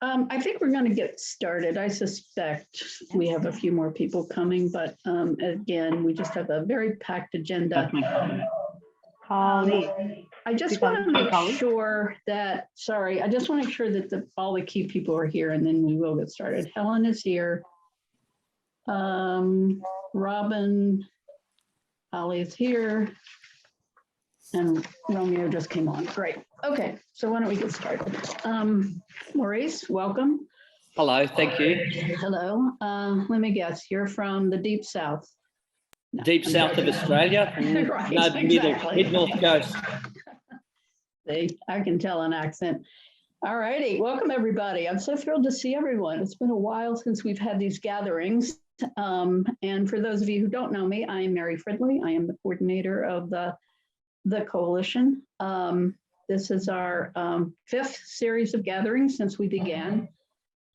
I think we're going to get started. I suspect we have a few more people coming, but again, we just have a very packed agenda. I just want to make sure that, I just want to make sure that all the key people are here, and then we will get started. Helen is here. Robin, Holly is here. And Romeo just came on. Great. Okay, so why don't we get started? Maurice, welcome. Hello, thank you. Hello. Let me guess, you're from the deep south. No, deep south of Australia, right, mid-north coast. See, I can tell an accent. All righty, welcome everybody. I'm so thrilled to see everyone. It's been a while since we've had these gatherings. And for those of you who don't know me, I am Mary Fridley. I am the coordinator of the coalition. This is our fifth series of gatherings since we began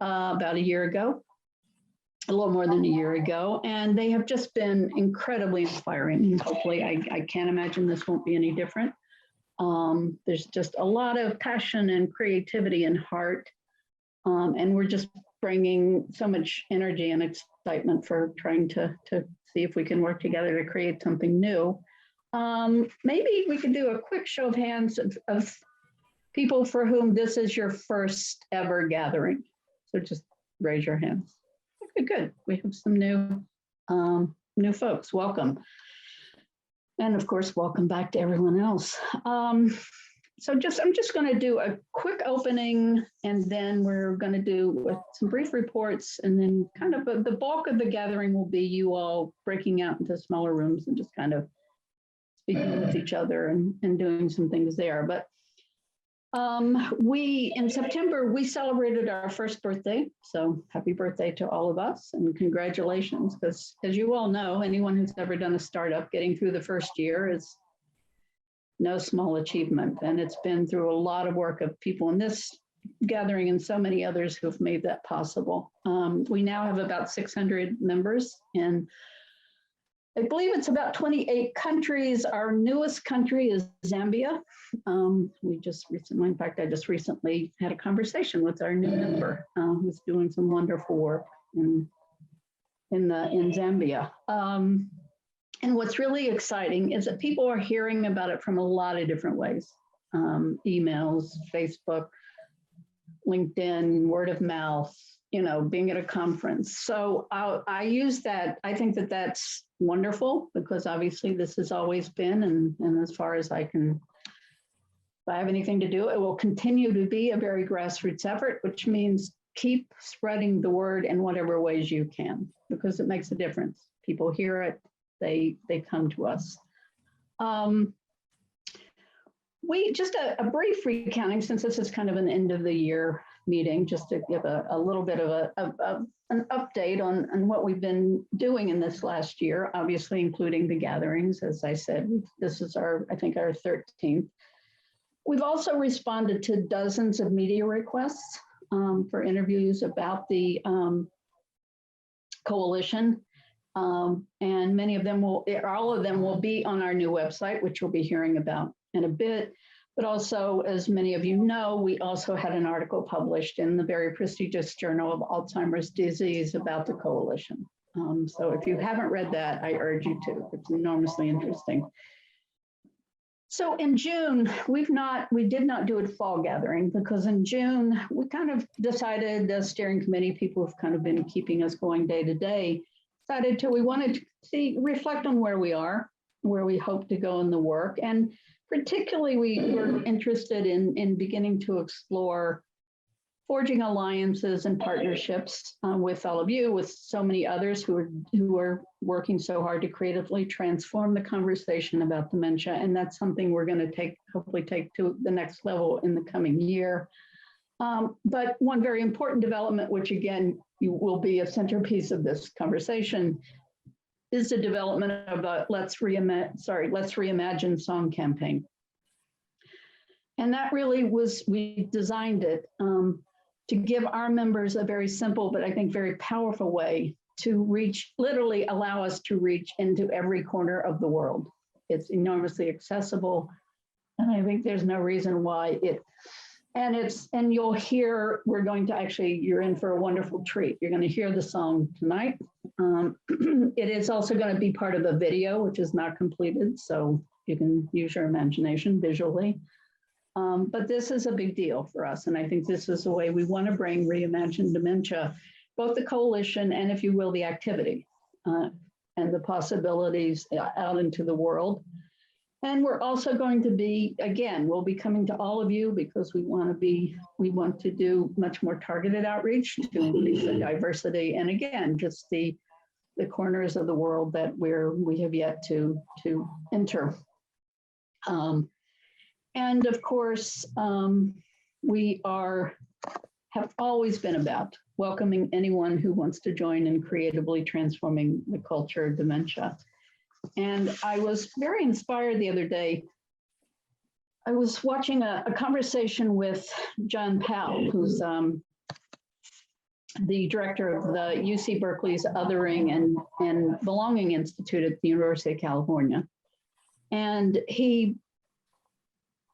about a year ago, a little more than a year ago, and they have just been incredibly inspiring. And hopefully, I can't imagine this won't be any different. There's just a lot of passion and creativity and heart, and we're just bringing so much energy and excitement for trying to see if we can work together to create something new. Maybe we could do a quick show of hands of people for whom this is your first ever gathering. So just raise your hands. Okay, good. We have some new folks. Welcome. And of course, welcome back to everyone else. I'm just going to do a quick opening, and then we're going to do some brief reports, and then kind of the bulk of the gathering will be you all breaking out into smaller rooms and just kind of speaking with each other and doing some things there. But in September, we celebrated our first birthday. So happy birthday to all of us and congratulations, because as you all know, anyone who's ever done a startup, getting through the first year is no small achievement. And it's been through a lot of work of people in this gathering and so many others who've made that possible. We now have about 600 members, and I believe it's about 28 countries. Our newest country is Zambia. We just recently, in fact, I just recently had a conversation with our new member who's doing some wonderful work in Zambia. And what's really exciting is that people are hearing about it from a lot of different ways. Emails, Facebook, LinkedIn, word of mouth, being at a conference. So I use that. I think that that's wonderful, because obviously this has always been, and as far as if I have anything to do, it will continue to be a very grassroots effort, which means keep spreading the word in whatever ways you can, because it makes a difference. People hear it, they come to us. We just a brief recounting, since this is kind of an end of the year meeting, just to give a little bit of an update on what we've been doing in this last year, obviously including the gatherings. As I said, this is I think our 13th. We've also responded to dozens of media requests for interviews about the coalition. And many of them all of them will be on our new website, which we'll be hearing about in a bit. But also, as many of you know, we also had an article published in the very prestigious Journal of Alzheimer's Disease about the coalition. So if you haven't read that, I urge you to. It's enormously interesting. So in June, we did not do a fall gathering, because in June, we kind of decided, the steering committee, people who've kind of been keeping us going day to day, decided we wanted to reflect on where we are, where we hope to go in the work. And particularly, we were interested in beginning to explore forging alliances and partnerships with all of you, with so many others who are working so hard to creatively transform the conversation about dementia. And that's something we're going to hopefully take to the next level in the coming year. But one very important development, which again will be a centerpiece of this conversation, is the development of a Let's Reimagine song campaign. And that really we designed it to give our members a very simple, but I think very powerful way to literally allow us to reach into every corner of the world. It's enormously accessible. And I think there's no reason why and you'll hear, we're going to actually, you're in for a wonderful treat. You're going to hear the song tonight. It is also going to be part of a video, which is not completed, so you can use your imagination visually. But this is a big deal for us, and I think this is the way we want to bring Reimagine Dementia, both the coalition and, if you will, the activity and the possibilities out into the world. And we're also going to be, again, we'll be coming to all of you because we want to do much more targeted outreach to increase the diversity. And again, just the corners of the world that we have yet to enter. And of course, we have always been about welcoming anyone who wants to join in creatively transforming the culture of dementia. And I was very inspired the other day. I was watching a conversation with John Powell, who's the director of the UC Berkeley's Othering and Belonging Institute at the University of California. And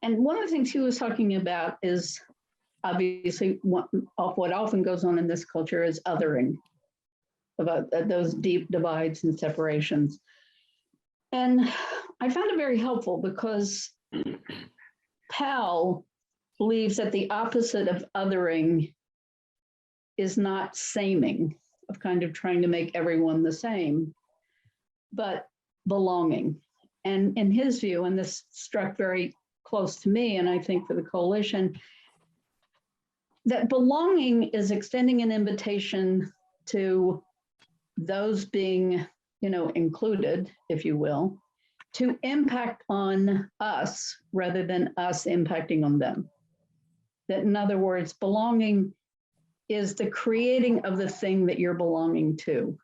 one of the things he was talking about is obviously what often goes on in this culture is othering, about those deep divides and separations. And I found it very helpful because Powell believes that the opposite of othering is not saming, of kind of trying to make everyone the same, but belonging. And in his view, and this struck very close to me, and I think for the coalition, that belonging is extending an invitation to those being, included, if you will, to impact on us rather than us impacting on them. That, in other words, belonging is the creating of the thing that you're belonging to,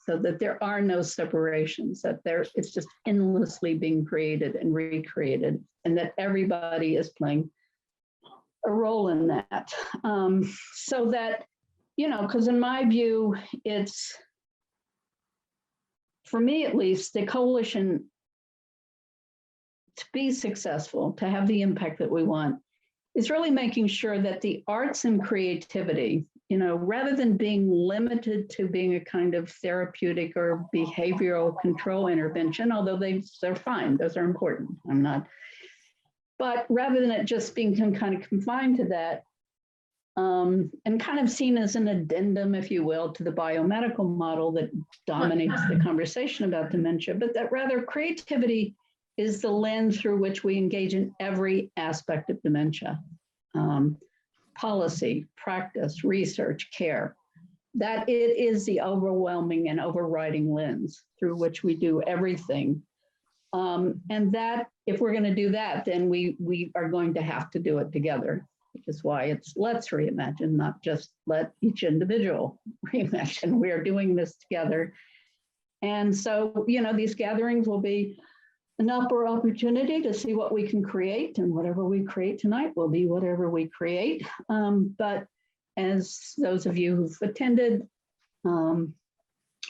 so that there are no separations, that it's just endlessly being created and recreated, and that everybody is playing a role in that. So that, because in my view, it's, for me at least, the coalition, to be successful, to have the impact that we want, is really making sure that the arts and creativity, rather than being limited to being a kind of therapeutic or behavioral control intervention, although they're fine, those are important, but rather than it just being kind of confined to that, and kind of seen as an addendum, if you will, to the biomedical model that dominates the conversation about dementia, but that rather creativity is the lens through which we engage in every aspect of dementia. Policy, practice, research, care, that it is the overwhelming and overriding lens through which we do everything. And that, if we're going to do that, then we are going to have to do it together, which is why it's let's reimagine, not just let each individual reimagine. We are doing this together. And so, these gatherings will be an upper opportunity to see what we can create, and whatever we create tonight will be whatever we create. But as those of you who've attended,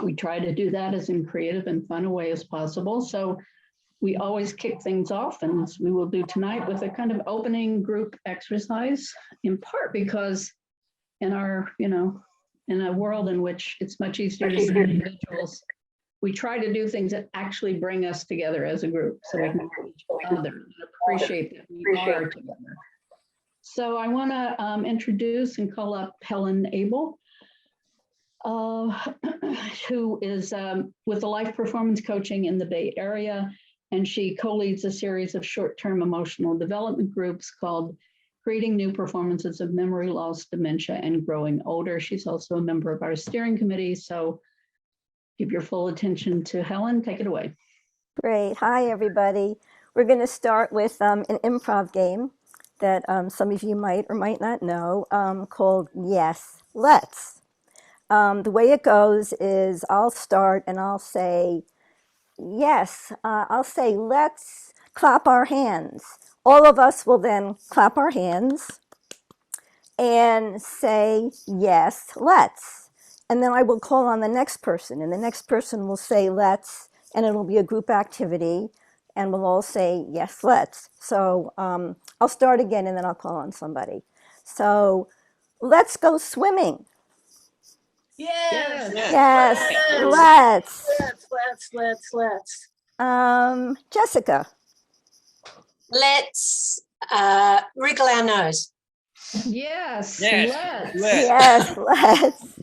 we try to do that as in creative and fun a way as possible. So we always kick things off, and we will do tonight with a kind of opening group exercise, in part because in our, in a world in which it's much easier to see individuals, we try to do things that actually bring us together as a group, so we can know each other and appreciate that we are together. So I want to introduce and call up Helen Abel, who is with the Life Performance Coaching in the Bay Area, and she co-leads a series of short-term emotional development groups called Creating New Performances of Memory Loss, Dementia, and Growing Older. She's also a member of our steering committee, so give your full attention to Helen. Take it away. Great. Hi, everybody. We're going to start with an improv game that some of you might or might not know called Yes, Let's. The way it goes is I'll start and I'll say, yes, I'll say, let's clap our hands. All of us will then clap our hands and say, yes, let's. And then I will call on the next person, and the next person will say, let's, and it'll be a group activity. and we'll all say, yes, let's. So I'll start again and then I'll call on somebody. So let's go swimming. Yes. Yes, Let's. Jessica. Let's wrinkle our nose. Yes. Yes. Yes, let's.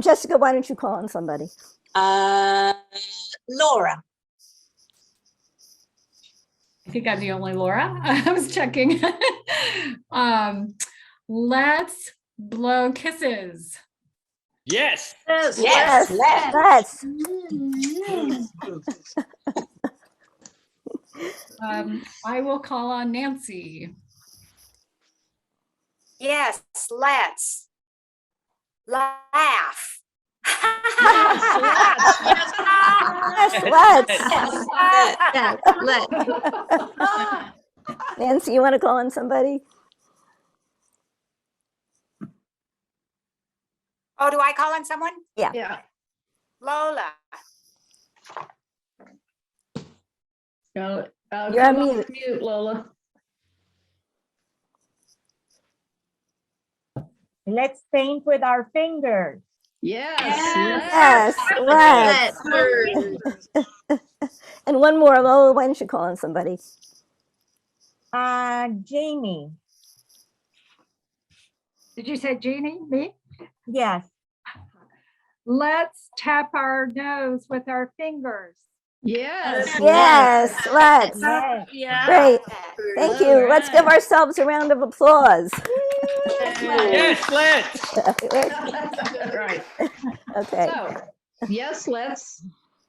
Jessica, why don't you call on somebody? Laura. I think I'm the only Laura. I was checking. Let's blow kisses. Yes. Yes. Let's. I will call on Nancy. Yes, let's laugh. Yes, let's. Let's. Nancy, you want to call on somebody? Oh, do I call on someone? Yeah. Lola. No, You're come on off mute, Lola. Let's paint with our fingers. Yes. Let's. And one more, Lola, why don't you call on somebody? Jamie. Did you say Jeannie? Me? Yes. Let's tap our nose with our fingers. Yes. Yes, let's. Yes. Great. Thank you. Let's give ourselves a round of applause. Yes, let's. Right. Okay. So, yes, let's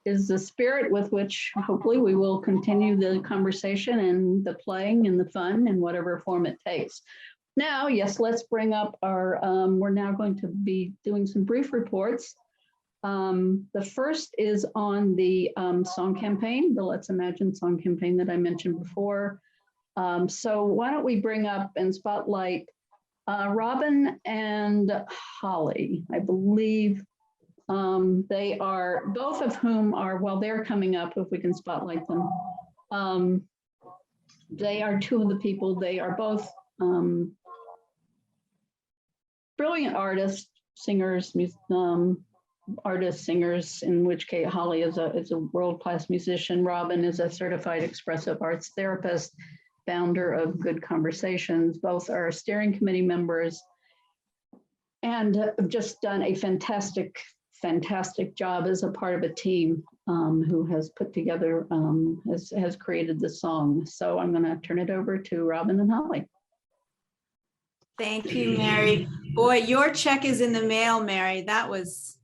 is the spirit with which hopefully we will continue the conversation and the playing and the fun in whatever form it takes. Now, yes, let's bring up our, we're now going to be doing some brief reports. The first is on the song campaign, the Let's Imagine song campaign that I mentioned before. So why don't we bring up and spotlight Robin and Holly, I believe. They are, both of whom are, well, they're coming up if we can spotlight them. They are two of the people, they are both brilliant artists, singers, artists, singers, in which case Holly is a world-class musician. Robin is a certified expressive arts therapist, founder of Good Conversations. Both are steering committee members and have just done a fantastic job as a part of a team who has put together, has created the song. So I'm going to turn it over to Robin and Holly. Thank you, Mary. Boy, your check is in the mail, Mary. That was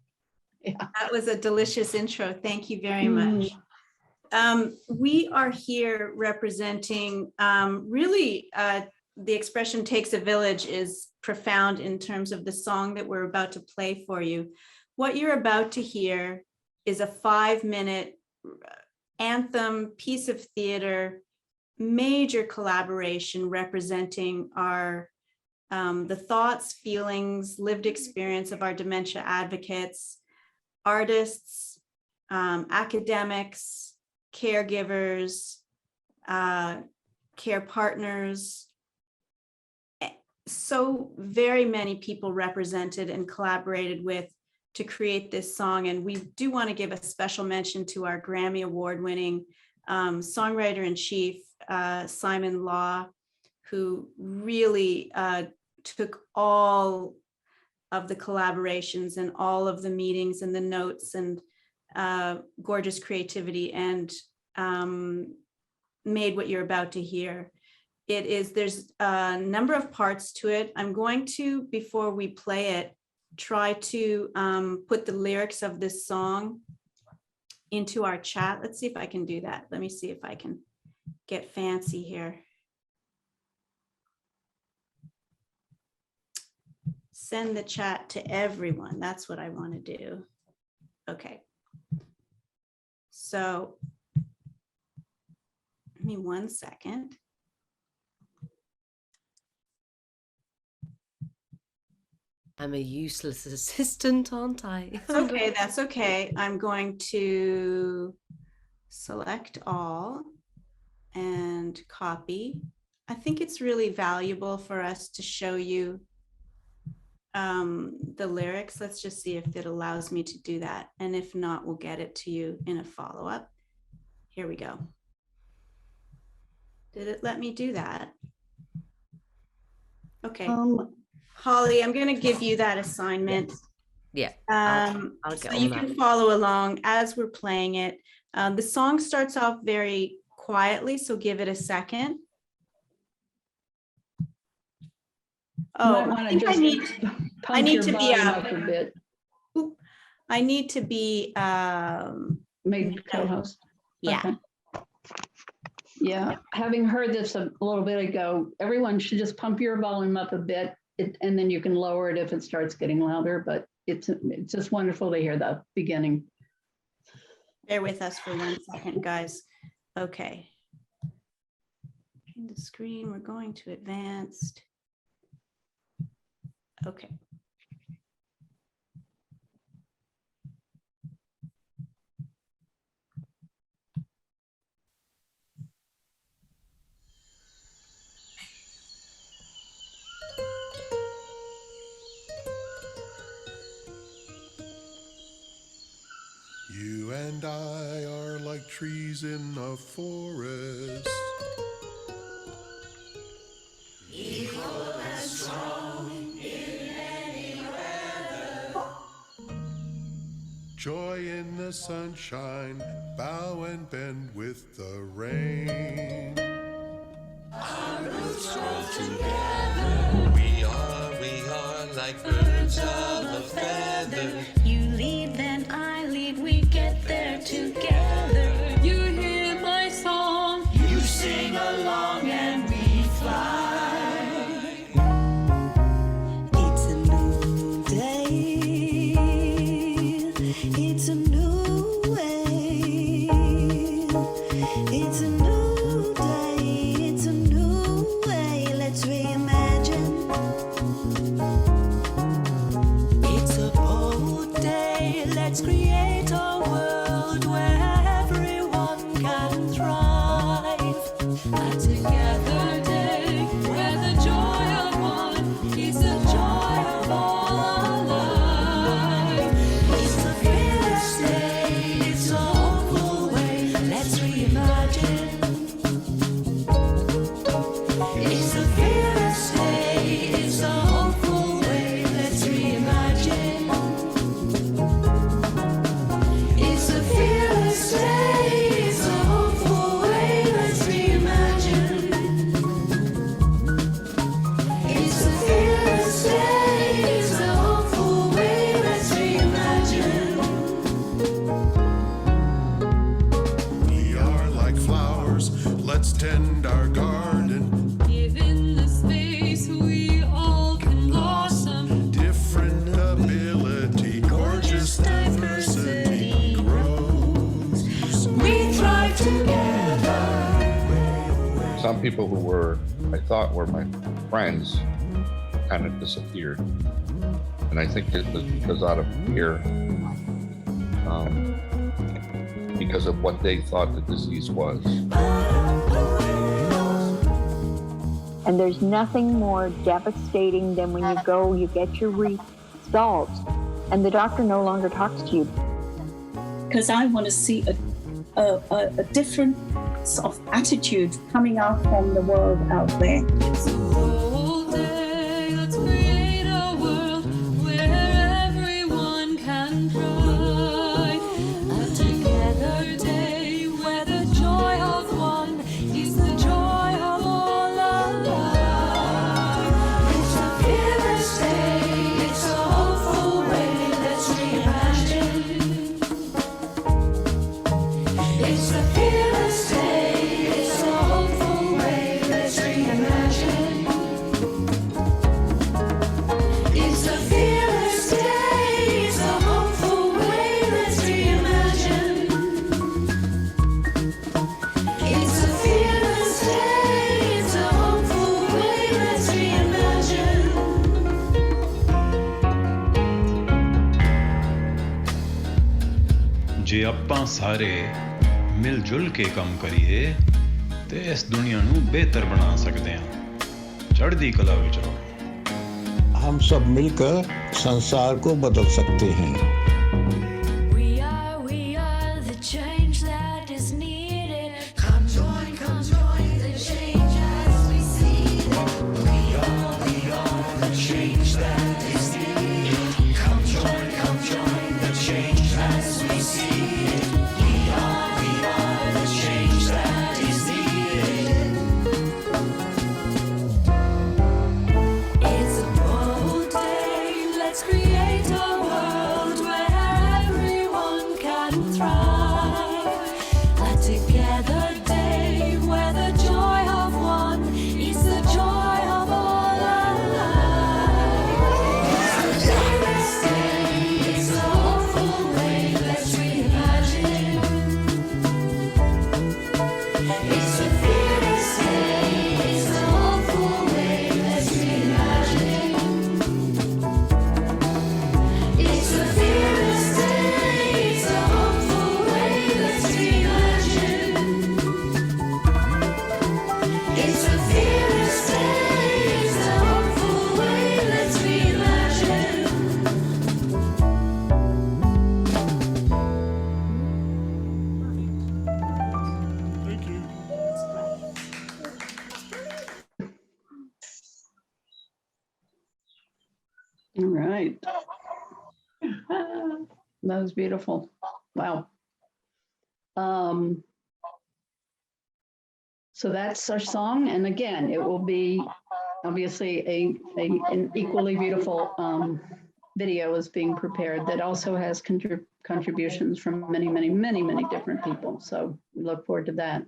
a delicious intro. Thank you very much. We are here representing really the expression "takes a village" is profound in terms of the song that we're about to play for you. What you're about to hear is a 5-minute anthem, piece of theater, major collaboration representing our the thoughts, feelings, lived experience of our dementia advocates, artists, academics, caregivers, care partners. So very many people represented and collaborated with to create this song. And we do want to give a special mention to our Grammy Award-winning songwriter-in-chief, Simon Law, who really took all of the collaborations and all of the meetings and the notes and gorgeous creativity and made what you're about to hear. There's a number of parts to it. I'm going to, before we play it, try to put the lyrics of this song into our chat. Let's see if I can do that. Let me see if I can get fancy here. Send the chat to everyone. That's what I want to do. Okay. So give me 1 second. I'm a useless assistant, aren't I? Okay, that's okay. I'm going to select all and copy. I think it's really valuable for us to show you the lyrics. Let's just see if it allows me to do that. And if not, we'll get it to you in a follow-up. Here we go. Did it let me do that? Okay. Holly, I'm going to give you that assignment. Yeah. I'll get so on you that. can follow along as we're playing it. The song starts off very quietly, so give it a second. Oh, I think I need to be up a bit. I need to be Made co-host. yeah. Okay. Yeah, having heard this a little bit ago, everyone should just pump your volume up a bit, and then you can lower it if it starts getting louder. But it's just wonderful to hear the beginning. Bear with us for 1 second, guys. Okay. Change the screen. We're going to advanced. Okay. You and I are like trees in a forest. Equal and strong in any weather. Joy in the sunshine, bow and bend with the rain. Our roots grow together. We are like birds of a feather. You lead, then I lead, we get there together. You hear my song, You sing along and we fly. it's a new day, it's a new way, it's a new day, it's a new way, let's reimagine. It's a bold day, let's create a world where everyone can thrive. A together day where the joy of one is the joy of all alive. It's a fearless day, it's a hopeful way, let's reimagine. It's a fearless day, it's a hopeful way, let's reimagine. It's a fearless day, it's a hopeful way, let's reimagine. It's a fearless day, it's a hopeful way, let's reimagine. We are like flowers, let's tend our garden. Given the space, we all can blossom. Different ability, gorgeous diversity grows. We thrive together. Some people who I thought were my friends kind of disappeared. And I think it was because out of fear, because of what they thought the disease was. And there's nothing more devastating than when you go, you get your results, and the doctor no longer talks to you. Because I want to see a different sort of attitude coming out from the world out there. It's a whole day, let's create a world where everyone can thrive. A together day where the joy of one is the joy of all alive. It's a fearless day, it's a hopeful way, let's reimagine. It's a fearless day, it's a hopeful way, let's reimagine. It's a fearless day, it's a hopeful way, let's reimagine. It's a fearless day, it's a hopeful way, let's reimagine. ਜੇ ਆਪਾਂ ਸਾਰੇ मिल जुल के काम करिए ते इस दुनिया नू बेहतर बना सकते हैं चढ़दी कला विच रहो हम सब मिलकर संसार को बदल सकते हैं We are the change that is needed. Come join the change as we see it. We are the change that is needed. Come join the change as we see it. We are the change that is needed. It's a bold day. Let's create a world where everyone can thrive. A together day where the joy of one is the joy of all alive. It's a fearless day, it's a hopeful way, let's reimagine. It's a fearless day, it's a hopeful way, let's reimagine. It's a fearless day, it's a hopeful way, let's reimagine. It's a fearless day, it's a hopeful way, let's reimagine. All right. That was beautiful. Wow. So that's our song. And again, it will be obviously an equally beautiful video is being prepared that also has contributions from many different people. So we look forward to that.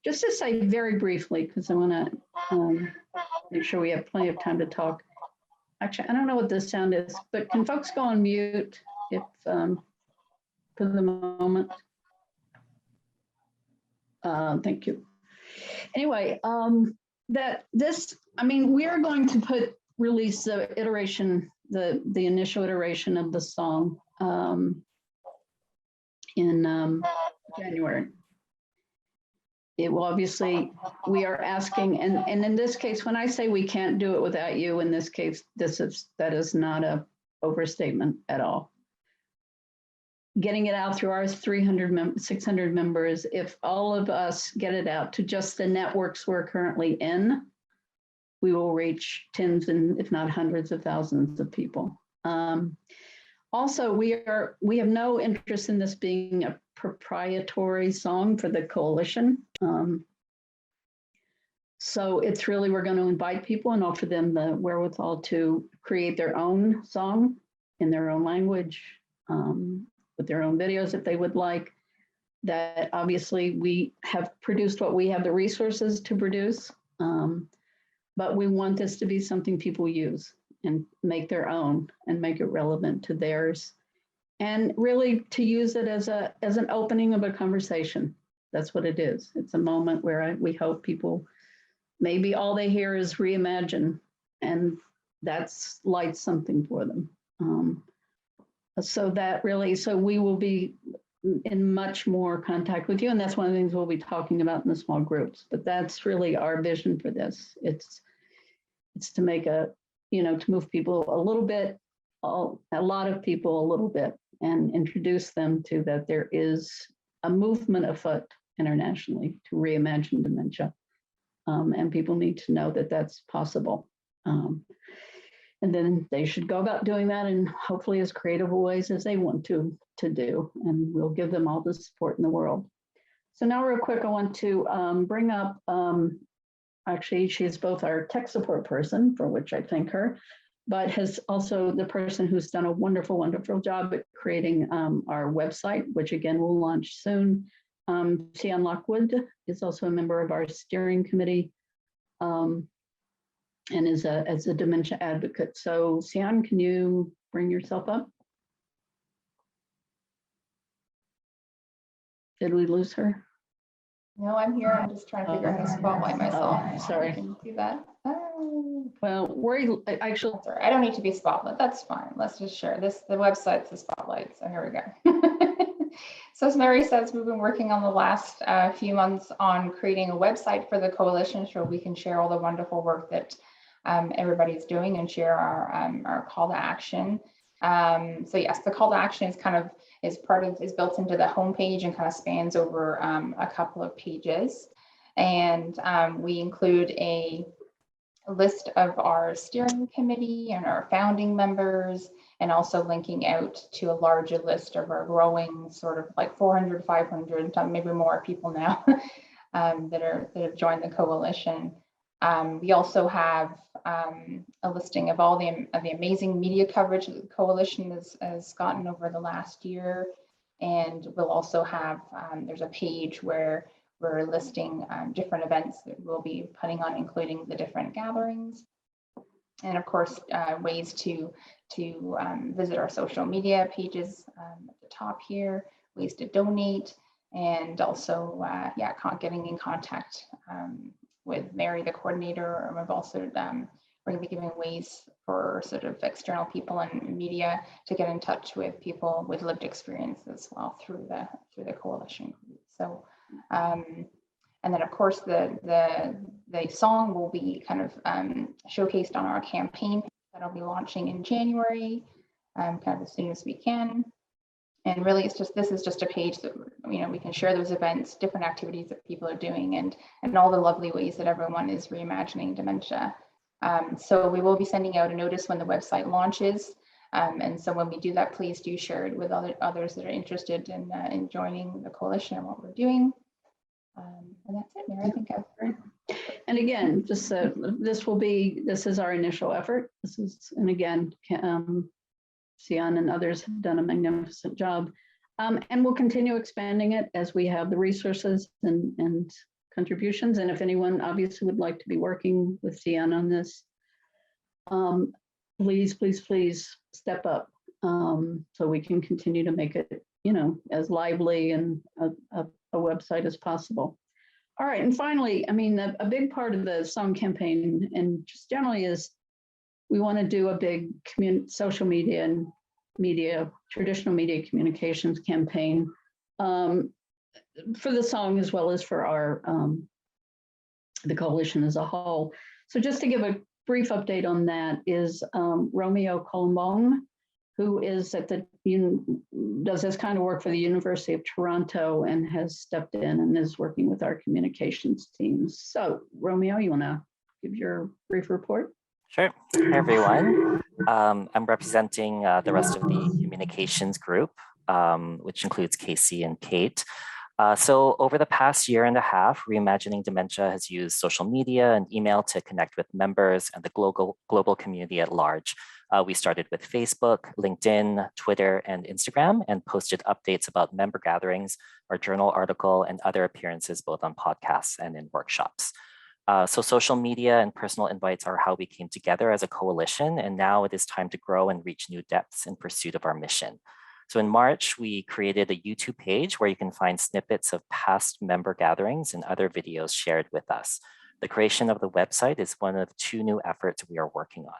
Just to say very briefly, because I want to make sure we have plenty of time to talk. Actually, I don't know what this sound is, but can folks go on mute if for the moment? Thank you. Anyway, we are going to release the iteration, the initial iteration of the song in January. It will obviously, we are asking, and in this case, when I say we can't do it without you, in this case, that is not a overstatement at all. Getting it out through our 600 members, if all of us get it out to just the networks we're currently in, we will reach tens and if not hundreds of thousands of people. Also, we have no interest in this being a proprietary song for the coalition. So it's really, we're going to invite people and offer them the wherewithal to create their own song in their own language, with their own videos if they would like. That obviously we have produced what we have the resources to produce, but we want this to be something people use and make their own and make it relevant to theirs. And really to use it as an opening of a conversation. That's what it is. It's a moment where we hope people, maybe all they hear is reimagine, and that's lights something for them. So we will be in much more contact with you, and that's one of the things we'll be talking about in the small groups. But that's really our vision for this. It's to make to move people a little bit, a lot of people a little bit, and introduce them to that there is a movement afoot internationally to reimagine dementia. And people need to know that that's possible. And then they should go about doing that in hopefully as creative ways as they want to do, and we'll give them all the support in the world. So now real quick, I want to bring up, actually, she's both our tech support person, for which I thank her, but has also the person who's done a wonderful job at creating our website, which again will launch soon. Sian Lockwood is also a member of our steering committee and is as a dementia advocate. So Sian, can you bring yourself up? Did we lose her? No, I'm here. I'm just trying to figure out how to spotlight myself. Oh, sorry. Can you do that? Well, actually, I don't need to be spotlight. That's fine. Let's just share this. The website's the spotlight. So here we go. So as Mary says, we've been working on the last few months on creating a website for the coalition so we can share all the wonderful work that everybody's doing and share our call to action. So yes, the call to action is is built into the homepage and kind of spans over a couple of pages. And we include a list of our steering committee and our founding members, and also linking out to a larger list of our growing sort of like 400, 500, maybe more people now that have joined the coalition. We also have a listing of all the amazing media coverage that the coalition has gotten over the last year. And we'll also have, there's a page where we're listing different events that we'll be putting on, including the different gatherings. And of course, ways to visit our social media pages at the top here, ways to donate, and also, getting in contact with Mary, the coordinator. And we've also, we're going to be giving ways for sort of external people and media to get in touch with people with lived experience as well through the coalition group. So, and then of course the song will be kind of showcased on our campaign that'll be launching in January, kind of as soon as we can. And really, this is just a page that we can share those events, different activities that people are doing, and all the lovely ways that everyone is reimagining dementia. So we will be sending out a notice when the website launches. And so when we do that, please do share it with others that are interested in joining the coalition and what we're doing. And that's it, Mary. I think I've heard. And again, just this is our initial effort. And again, Sian and others have done a magnificent job. And we'll continue expanding it as we have the resources and contributions. And if anyone obviously would like to be working with Sian on this, please step up so we can continue to make it, as lively and a website as possible. All right, and finally, a big part of the song campaign and just generally is we want to do a big social media and traditional media communications campaign for the song as well as for our the coalition as a whole. So just to give a brief update on that is Romeo Colombong, who is does this kind of work for the University of Toronto and has stepped in and is working with our communications teams. So Romeo, you want to give your brief report? Sure. Hi, everyone. I'm representing the rest of the communications group, which includes Casey and Kate. So over the past year and a half, Reimagining Dementia has used social media and email to connect with members and the global community at large. We started with Facebook, LinkedIn, Twitter, and Instagram, and posted updates about member gatherings, our journal article, and other appearances both on podcasts and in workshops. So social media and personal invites are how we came together as a coalition, and now it is time to grow and reach new depths in pursuit of our mission. So in March, we created a YouTube page where you can find snippets of past member gatherings and other videos shared with us. The creation of the website is one of 2 new efforts we are working on.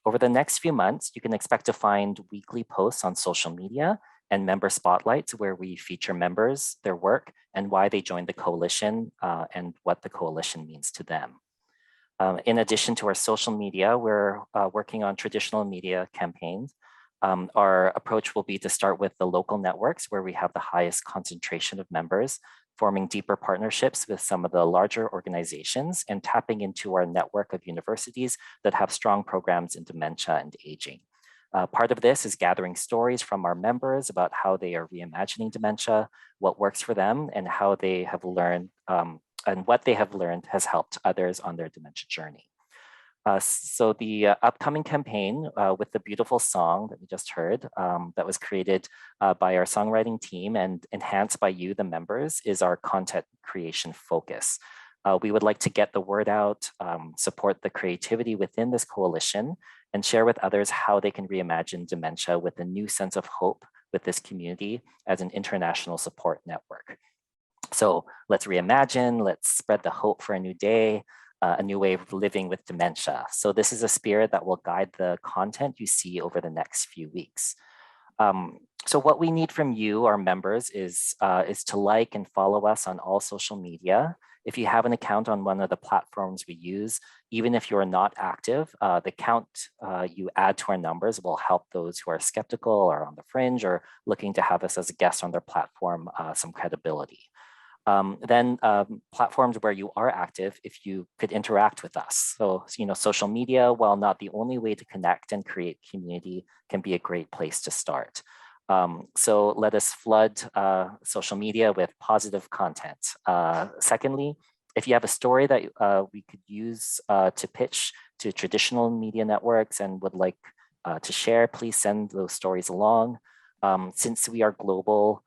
Over the next few months, you can expect to find weekly posts on social media and member spotlights where we feature members, their work, and why they joined the coalition and what the coalition means to them. In addition to our social media, we're working on traditional media campaigns. Our approach will be to start with the local networks where we have the highest concentration of members, forming deeper partnerships with some of the larger organizations and tapping into our network of universities that have strong programs in dementia and aging. Part of this is gathering stories from our members about how they are reimagining dementia, what works for them, and how they have learned, and what they have learned has helped others on their dementia journey. So the upcoming campaign with the beautiful song that we just heard that was created by our songwriting team and enhanced by you, the members, is our content creation focus. We would like to get the word out, support the creativity within this coalition, and share with others how they can reimagine dementia with a new sense of hope with this community as an international support network. So let's reimagine, let's spread the hope for a new day, a new way of living with dementia. So this is a spirit that will guide the content you see over the next few weeks. So what we need from you, our members, is to like and follow us on all social media. If you have an account on one of the platforms we use, even if you're not active, the count you add to our numbers will help those who are skeptical or on the fringe or looking to have us as a guest on their platform some credibility. Then platforms where you are active, if you could interact with us. So, social media, while not the only way to connect and create community, can be a great place to start. So let us flood social media with positive content. Secondly, if you have a story that we could use to pitch to traditional media networks and would like to share, please send those stories along. Since we are global,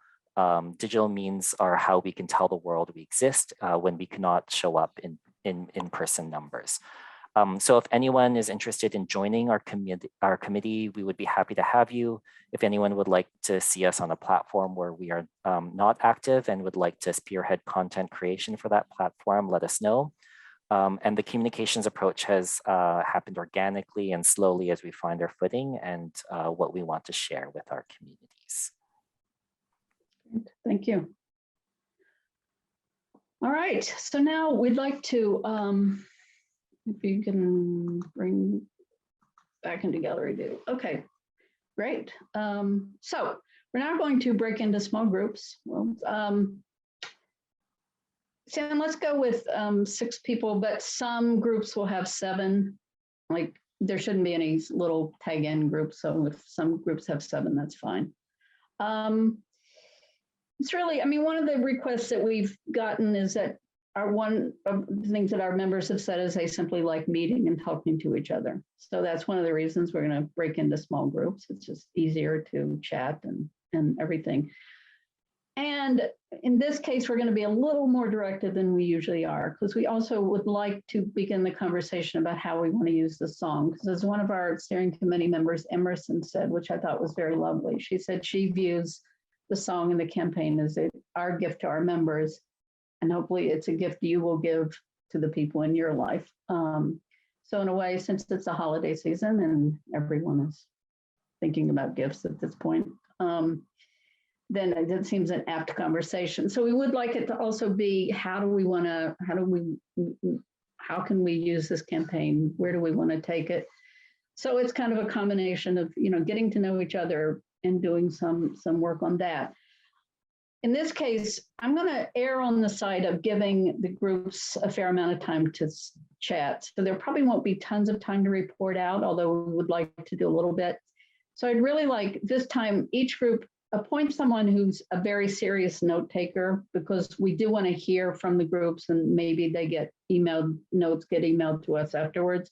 digital means are how we can tell the world we exist when we cannot show up in person numbers. So if anyone is interested in joining our committee, we would be happy to have you. If anyone would like to see us on a platform where we are not active and would like to spearhead content creation for that platform, let us know. And the communications approach has happened organically and slowly as we find our footing and what we want to share with our communities. Thank you. All right, so now we'd like to, if you can bring back into gallery view. Okay, great. So we're now going to break into small groups. Well, Sam, let's go with 6 people, but some groups will have 7. Like there shouldn't be any little tag in groups. So if some groups have 7, that's fine. It's really, I mean, one of the requests that we've gotten is that one of the things that our members have said is they simply like meeting and talking to each other. So that's one of the reasons we're going to break into small groups. It's just easier to chat and everything. And in this case, we're going to be a little more directed than we usually are, because we also would like to begin the conversation about how we want to use the song. Because as one of our steering committee members, Emerson, said, which I thought was very lovely, she said she views the song and the campaign as our gift to our members. And hopefully it's a gift you will give to the people in your life. So in a way, since it's a holiday season and everyone is thinking about gifts at this point, then it seems an apt conversation. So we would like it to also be, how can we use this campaign? Where do we want to take it? So it's kind of a combination of, getting to know each other and doing some work on that. In this case, I'm going to err on the side of giving the groups a fair amount of time to chat. So there probably won't be tons of time to report out, although we would like to do a little bit. So I'd really like this time, each group appoint someone who's a very serious note taker, because we do want to hear from the groups and maybe they get notes get emailed to us afterwards.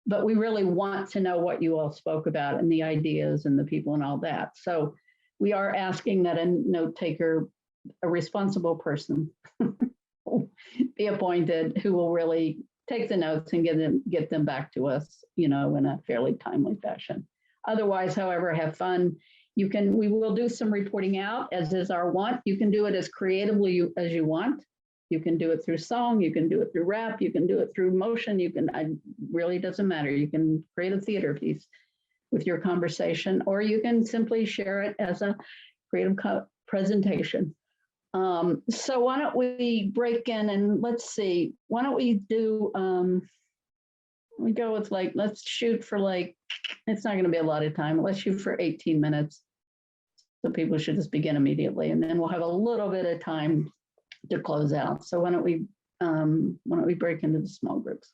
But we really want to know what you all spoke about and the ideas and the people and all that. So we are asking that a note taker, a responsible person, be appointed who will really take the notes and get them back to us, in a fairly timely fashion. Otherwise, however, have fun. We will do some reporting out, as is our want. You can do it as creatively as you want. You can do it through song, you can do it through rap, you can do it through motion, it really doesn't matter. You can create a theater piece with your conversation, or you can simply share it as a creative presentation. So why don't we break in and let's see, why don't we do, we go with let's shoot for it's not gonna be a lot of time. Let's shoot for 18 minutes. So people should just begin immediately, and then we'll have a little bit of time to close out. So why don't we break into the small groups?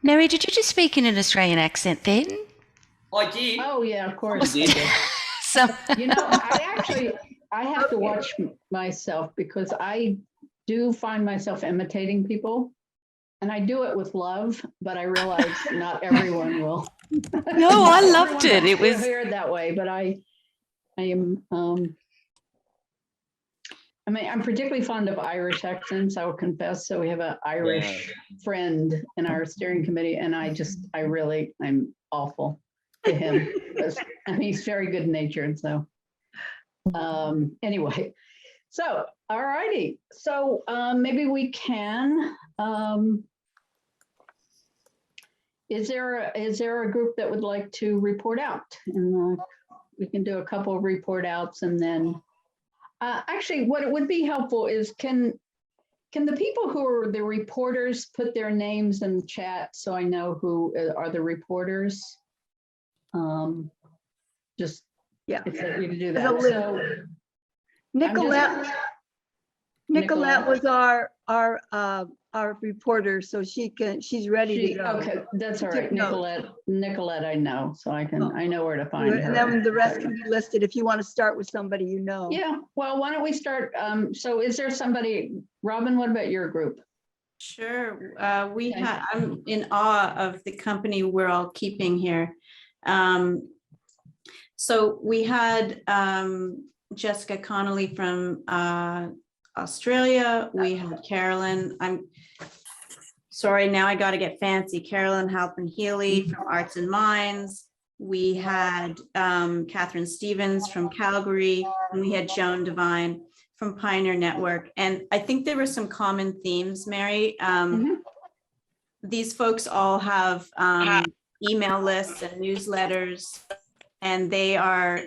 Mary, did you just speak in an Australian accent then? I did. Oh yeah, of course. I did. So I have to watch myself, because I do find myself imitating people, and I do it with love, but I realize not everyone will. No, I loved it. It was hear it that way, but I am. I'm particularly fond of Irish accents, I will confess. So we have an Irish friend in our steering committee, and I'm awful to him. He's very good natured. So anyway, so all righty. So maybe we can. is there a group that would like to report out? And we can do a couple of report outs, and then actually what it would be helpful is can the people who are the reporters put their names in the chat so I know who are the reporters? Just Yeah, if you to do There's a that. list. So Nicolette was our reporter, so she's ready to go. Okay, that's all She right. took notes. Nicolette, I know, so I know where to find her. And then the rest can be listed if you want to start with somebody you know. Yeah, well, why don't we start? So is there somebody, Robin, what about your group? Sure. I'm in awe of the company we're all keeping here. So we had Jessica Connolly from Australia. We had Carolyn. I'm sorry, now I got to get fancy. Carolyn Halpin Healy from Arts and Minds. We had Catherine Stevens from Calgary, and we had Joan Devine from Pioneer Network. And I think there were some common themes, Mary. These folks all have email lists and newsletters, and they are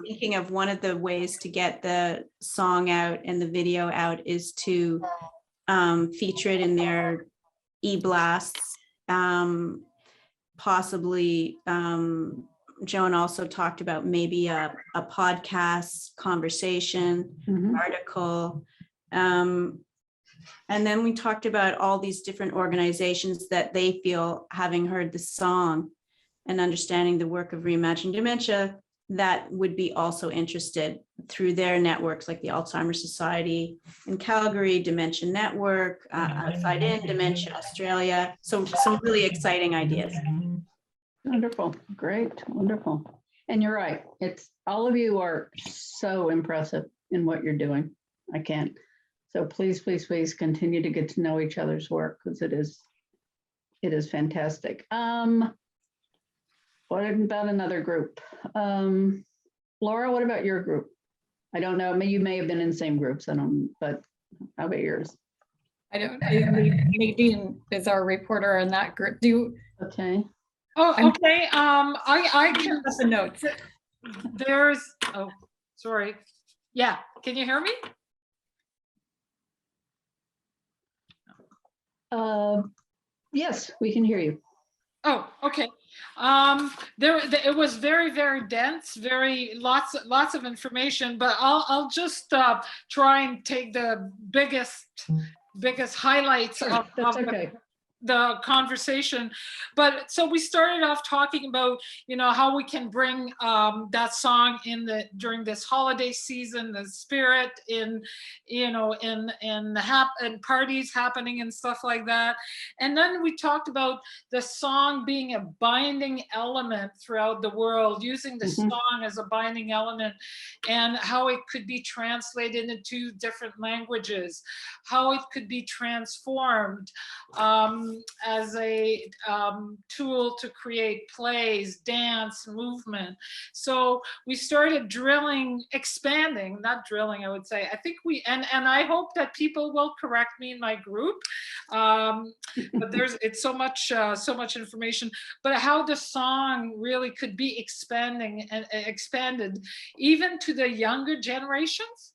thinking of one of the ways to get the song out and the video out is to feature it in their e-blasts. Possibly, Joan also talked about maybe a podcast conversation, article. And then we talked about all these different organizations that they feel, having heard the song and understanding the work of Reimagining Dementia, that would be also interested through their networks like the Alzheimer's Society in Calgary, Dementia Network, Outside In, Dementia Australia. So some really exciting ideas. Wonderful, great, wonderful. And you're right, it's all of you are so impressive in what you're doing. I can't. So please, please, please continue to get to know each other's work because it is fantastic. What about another group? Laura, what about your group? I don't know, you may have been in the same groups, but how about yours? I don't, Nadine is our reporter in that group. Okay. Oh, okay. I can put the notes. Oh, sorry. Yeah, can you hear me? Yes, we can hear you. Oh, okay. It was very, very dense, lots of information, but I'll just try and take the biggest highlights Sure, that's okay. the conversation. But so we started off talking about, how we can bring that song during this holiday season, the spirit in parties happening and stuff like that. And then we talked about the song being a binding element throughout the world, using the song as a binding element, and how it could be translated into different languages, how it could be transformed as a tool to create plays, dance, movement. So we started expanding, not drilling, I would say. I think and I hope that people will correct me in my group, but it's so much information, but how the song really could be expanded even to the younger generations.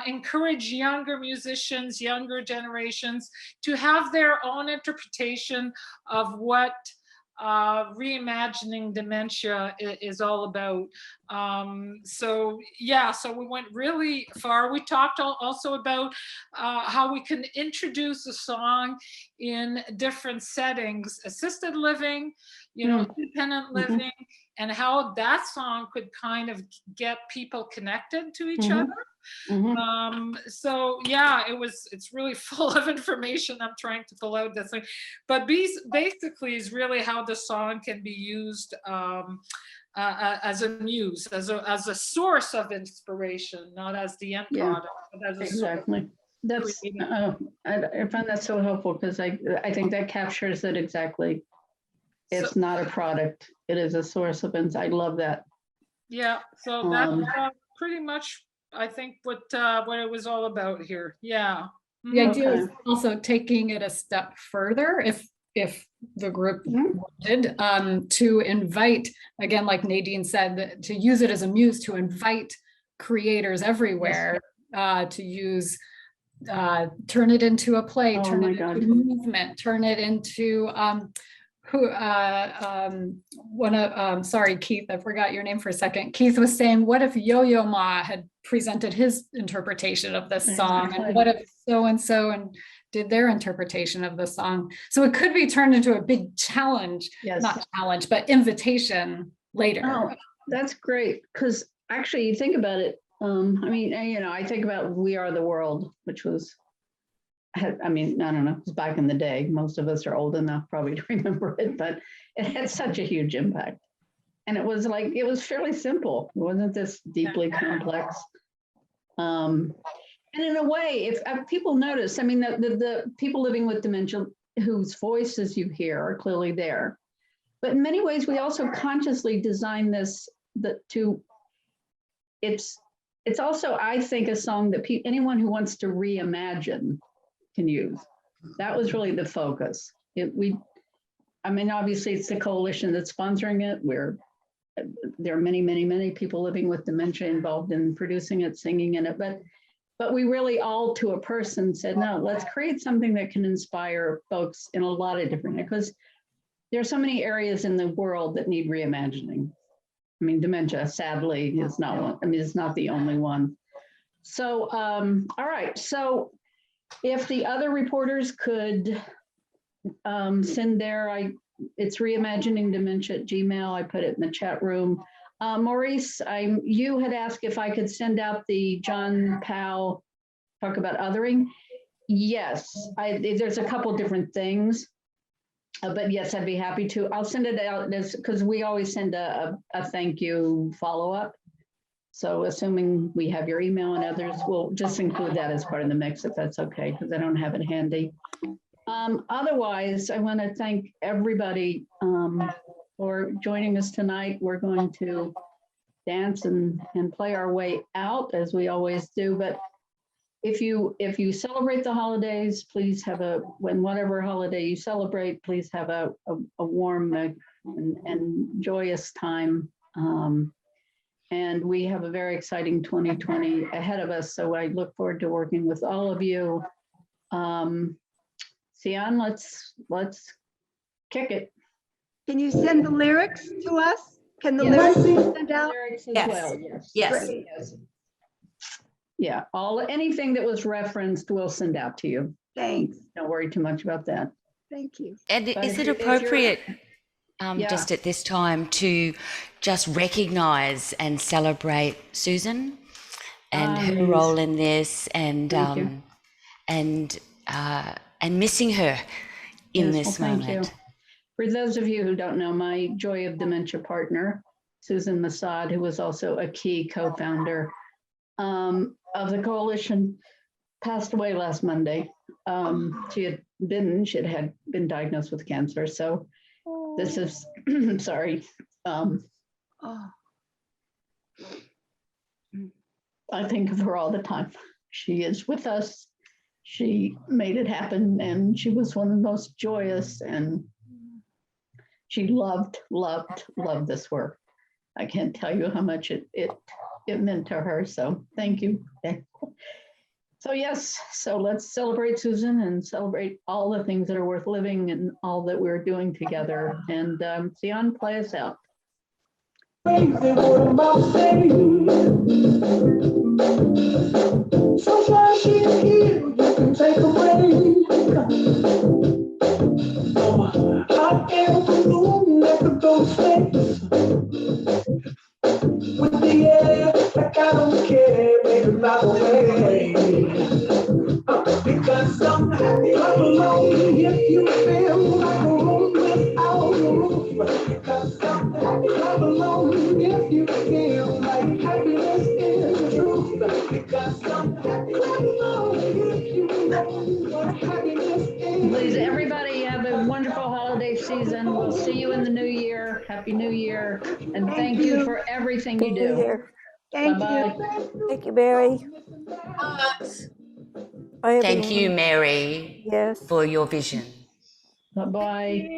Encourage younger musicians, younger generations to have their own interpretation of what reimagining dementia is all about. So we went really far. We talked also about how we can introduce the song in different settings, assisted living, independent living, and how that song could kind of get people connected to each other. So yeah, it's really full of information. I'm trying to pull out this thing, but basically is really how the song can be used as a muse, as a source of inspiration, not as the end product, but as a exactly. That's I find that so helpful because I think that captures it exactly. It's not a product; it is a source of insight. I love that. Yeah, so that's pretty much, I think, what it was all about here. Yeah. The idea is also taking it a step further. if the group wanted, to invite, again, like Nadine said, to use it as a muse to invite creators everywhere to use, turn it into a play, turn it into a movement, turn it into sorry, Keith, I forgot your name for a second. Keith was saying, what if Yo-Yo Ma had presented his interpretation of this song? And what if so-and-so and did their interpretation of the song? So it could be turned into a big challenge, not challenge, but invitation later. Oh, that's great. Because actually, you think about it. I mean, I think about We Are the World, which was, I mean, I don't know, it was back in the day. Most of us are old enough probably to remember it, but it had such a huge impact. And it was fairly simple. It wasn't this deeply complex. And in a way, if people notice, I mean, the people living with dementia whose voices you hear are clearly there. But in many ways, we also consciously designed this it's also, I think, a song that anyone who wants to reimagine can use. That was really the focus. I mean, obviously it's the coalition that's sponsoring it. There are many, many, many people living with dementia involved in producing it, singing in it, but we really all to a person said, no, let's create something that can inspire folks in a lot of different, because there are so many areas in the world that need reimagining. I mean, dementia, sadly, is not one. I mean, it's not the only one. So, all right. So if the other reporters could send it's reimaginingdementia@gmail. I put it in the chat room. Maurice, you had asked if I could send out the John Powell talk about othering. Yes, there's a couple different things. But yes, I'd be happy to. I'll send it out because we always send a thank you follow-up. So assuming we have your email and others, we'll just include that as part of the mix if that's okay, because I don't have it handy. Otherwise, I want to thank everybody for joining us tonight. We're going to dance and play our way out as we always do. But if you celebrate the holidays, please have whatever holiday you celebrate, please have a warm and joyous time. And we have a very exciting 2020 ahead of us. So I look forward to working with all of you. Sian, let's kick it. Can you send the lyrics to us? Can the lyrics be sent out? Lyrics as well, yes. Great. Yeah, anything that was referenced, we'll send out to you. Thanks. Don't worry too much about that. Thank you. And is it appropriate just at this time to just recognize and celebrate Susan and her role in this and missing her in this moment? Thank you. For those of you who don't know, my Joy of Dementia partner, Susan Masad, who was also a key co-founder of the coalition, passed away last Monday. She had been diagnosed with cancer. So this is, sorry. I think of her all the time. She is with us. She made it happen, and she was one of the most joyous, and she loved this work. I can't tell you how much it meant to her. So thank you. So yes, so let's celebrate Susan and celebrate all the things that are worth living and all that we're doing together. And Sian, play us out. Sunshine, she's here, you can take a break. Hot air balloon like a ghost face. With the air, like I don't care, baby, by the way. Because I'm happy alone if you feel like a room without a roof. Because I'm happy alone if you feel like happiness is the truth. Because I'm happy alone if you know what happiness is. Please, everybody have a wonderful holiday season. We'll see you in the new year. Happy New Year. And thank you for everything you do. Thank Bye-bye. you. Thank you, Mary. Thank you, Mary, Yes. for your vision. Bye-bye.